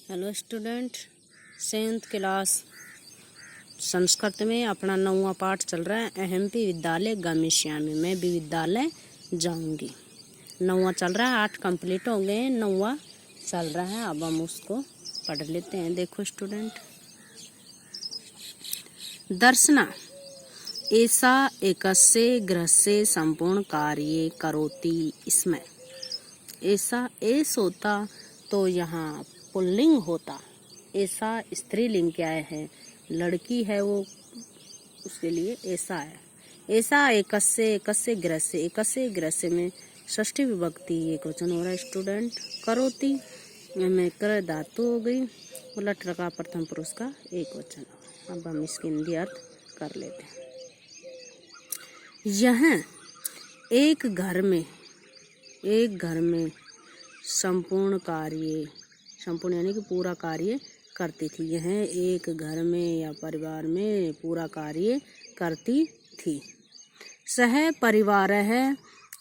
Hello student, 7th class Sanskrit में अपना 9वां पाठ चल रहा है। अहम भी विद्यालय गमिष्यामि, मैं भी विद्यालय जाऊंगी। 9वां चल रहा है, 8 कंप्लीट हो गए, 9वां चल रहा है। अब हम उसको पढ़ लेते हैं। देखो स्टूडेंट, दर्शना ऐसा एकस्य गृहस्य संपूर्ण कार्य करोति। इसमें ऐसा एस होता तो यहाँ पुल्लिंग होता। ऐसा स्त्रीलिंग क्या है, लड़की है वो, उसके लिए ऐसा है। ऐसा एकस्य गृहस्य, एकस्य गृहस्य में षष्ठी विभक्ति एक वचन हो रहा है। स्टूडेंट करोति में कर धातु हो गई, लट रखा प्रथम पुरुष का एक वचन। अब हम इसके हिंदी अर्थ कर लेते हैं। यह एक घर में संपूर्ण कार्य, संपूर्ण यानी कि पूरा कार्य करती थी। यह एक घर में या परिवार में पूरा कार्य करती थी। सह परिवार है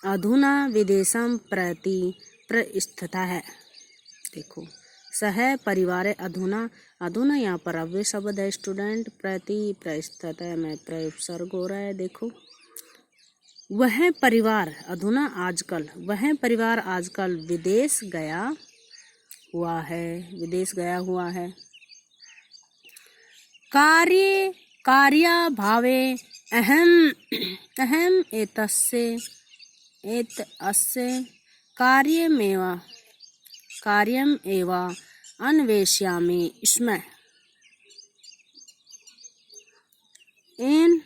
अधुना विदेशम प्रति प्रस्थितः। देखो, सह परिवार अधुना, अधुना यहाँ पर अव्यय शब्द है स्टूडेंट। प्रति प्रस्थितः में प्रयुपसर्ग हो रहा है। देखो, वह परिवार अधुना आजकल, वह परिवार आजकल विदेश गया हुआ है, विदेश गया हुआ है। कार्य भावे अहम एतस्य कार्यम एवं अन्वेष्यामि। इसमें इन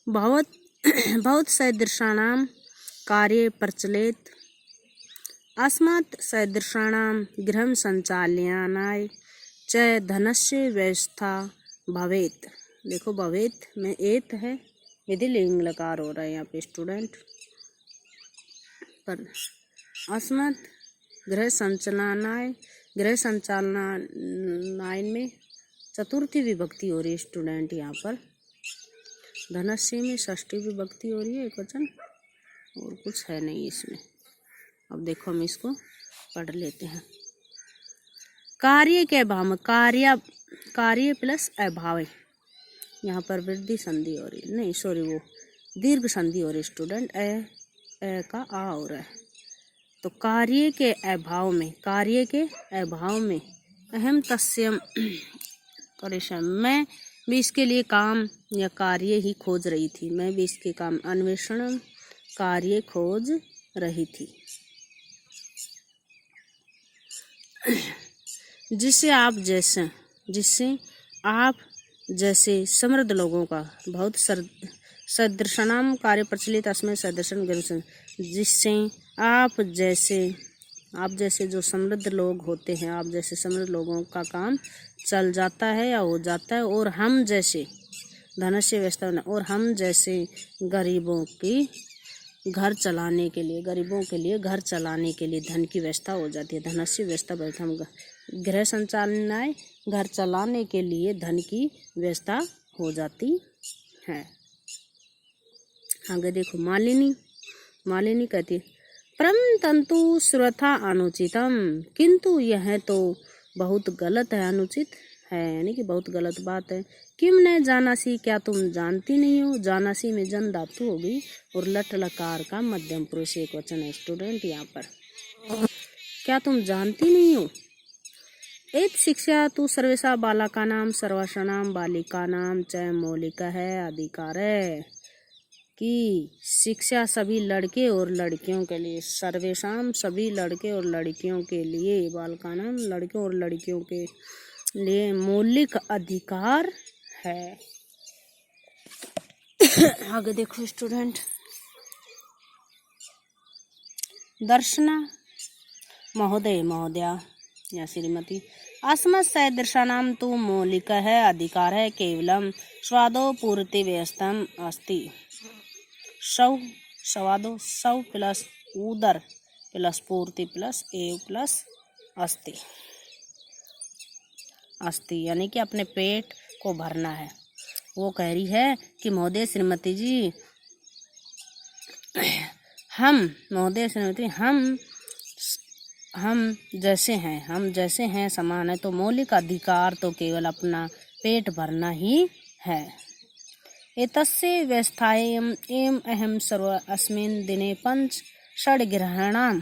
बहुत सदृशानां कार्य प्रचलित अस्मात् सदृशानां गृहं संचालनाय च धनस्य व्यवस्था भवेत्। देखो, भवेत् में एत है, विधि लिंग लकार हो रहा है यहाँ पे स्टूडेंट। पर अस्मात् गृह संचालनाय में चतुर्थी विभक्ति हो रही है स्टूडेंट। यहाँ पर धनस्य में षष्ठी विभक्ति हो रही है एक वचन, और कुछ है नहीं इसमें। अब देखो, हम इसको पढ़ लेते हैं। कार्य के अभाव में, कार्य प्लस अभाव, यहाँ पर वृद्धि संधि हो रही, नहीं सॉरी, वो दीर्घ संधि हो रही स्टूडेंट। ए का आ हो रहा है। तो कार्य के अभाव में अहम तस्यम परेशान, मैं भी इसके लिए काम या कार्य ही खोज रही थी। मैं भी इसके काम अन्वेषण कार्य खोज रही थी, जिससे आप जैसे समृद्ध लोगों का बहुत सदृशानाम कार्य प्रचलित अस्मै सदृशन गरुसन, जिससे आप जैसे जो समृद्ध लोग होते हैं, आप जैसे समृद्ध लोगों का काम चल जाता है या हो जाता है। और हम जैसे धनस्य व्यवस्था, और हम जैसे गरीबों के घर चलाने के लिए धन की व्यवस्था हो जाती है। धनस्य व्यवस्था बढ़ता, हम गृह संचालनाय, घर चलाने के लिए धन की व्यवस्था हो जाती है। आगे देखो, मालिनी कहती है, परम तंतु श्रथा अनुचितम, किंतु यह तो बहुत गलत है, अनुचित है यानी कि बहुत गलत बात है। किम न जानासी, क्या तुम जानती नहीं हो। जानासी में जन धातु होगी और लट लकार का मध्यम पुरुष एक वचन है स्टूडेंट। यहाँ पर क्या तुम जानती नहीं हो। एत शिक्षा तु सर्वेषां बालकानां सर्वासानां बालिकानां च मौलिका है अधिकार है, कि शिक्षा सभी लड़के और लड़कियों के लिए, सर्वेषां सभी लड़के और लड़कियों के लिए, बालकानां लड़कों और लड़कियों के लिए मौलिक अधिकार है। आगे देखो स्टूडेंट, दर्शना महोदय महोदया या श्रीमती, अस्मत् सदृशानां तु मौलिक है अधिकार है, केवलम स्वादो पूर्ति व्यस्तम अस्ति। स्वादो सौ प्लस उदर प्लस पूर्ति प्लस एव प्लस अस्ति यानी कि अपने पेट को भरना है। वो कह रही है कि महोदय श्रीमती जी, हम हम जैसे हैं समान है, तो मौलिक अधिकार तो केवल अपना पेट भरना ही है। एतस्य व्यवस्थायाम् एवम् अहं सर्व अस्मिन् दिने पंच षड्ग्रहणां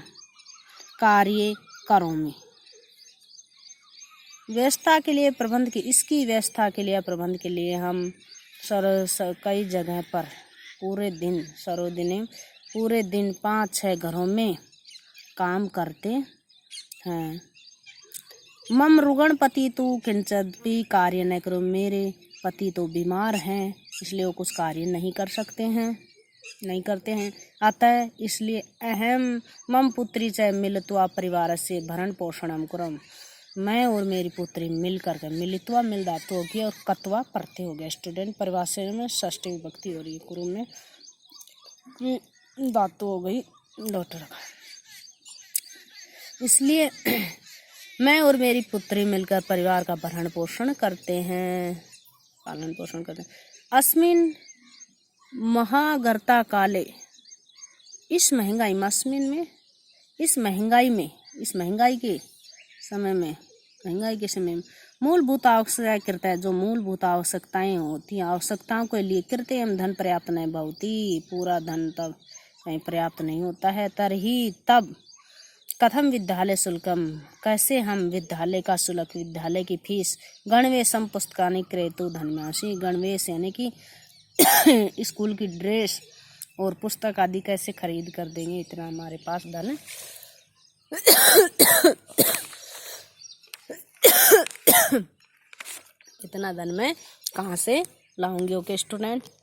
कार्ये करोमि। व्यवस्था के लिए प्रबंध की इसकी व्यवस्था के लिए प्रबंध के लिए हम कई जगह पर पूरे दिन सर्वदिने पूरे दिन 5-6 घरों में काम करते हैं। मम रुगण पति तो किंचिदपि कार्य न करो, मेरे पति तो बीमार हैं, इसलिए वो कुछ कार्य नहीं करते हैं। अतः इसलिए अहम मम पुत्री च मिलित्वा परिवार से भरण पोषणम कुरम, मैं और मेरी पुत्री मिलकर के, मिलित्वा मिल धातु हो गई और कत्वा प्रत्यय हो गया। स्टूडेंट परिभाषा में षष्ठी विभक्ति हो रही है, कुरु में धातु हो गई डॉट रखा। इसलिए मैं और मेरी पुत्री मिलकर परिवार का भरण पोषण करते हैं, पालन पोषण करते हैं। अस्मिन महागर्ता काले, इस महंगाई के समय में मूलभूत आवश्यकता, जो मूलभूत आवश्यकताएं होती हैं, आवश्यकताओं के लिए कृत्रिम धन पर्याप्त नहीं भवती, पूरा धन तब कहीं पर्याप्त नहीं होता है। तब कथम विद्यालय शुल्कम, कैसे हम विद्यालय का शुल्क, विद्यालय की फीस, गणवेशम पुस्तकानि क्रेतु धनमासी, गणवेश यानी कि स्कूल की ड्रेस और पुस्तक आदि कैसे खरीद कर देंगे, इतना हमारे पास धन इतना धन मैं कहाँ से लाऊंगी। Okay student.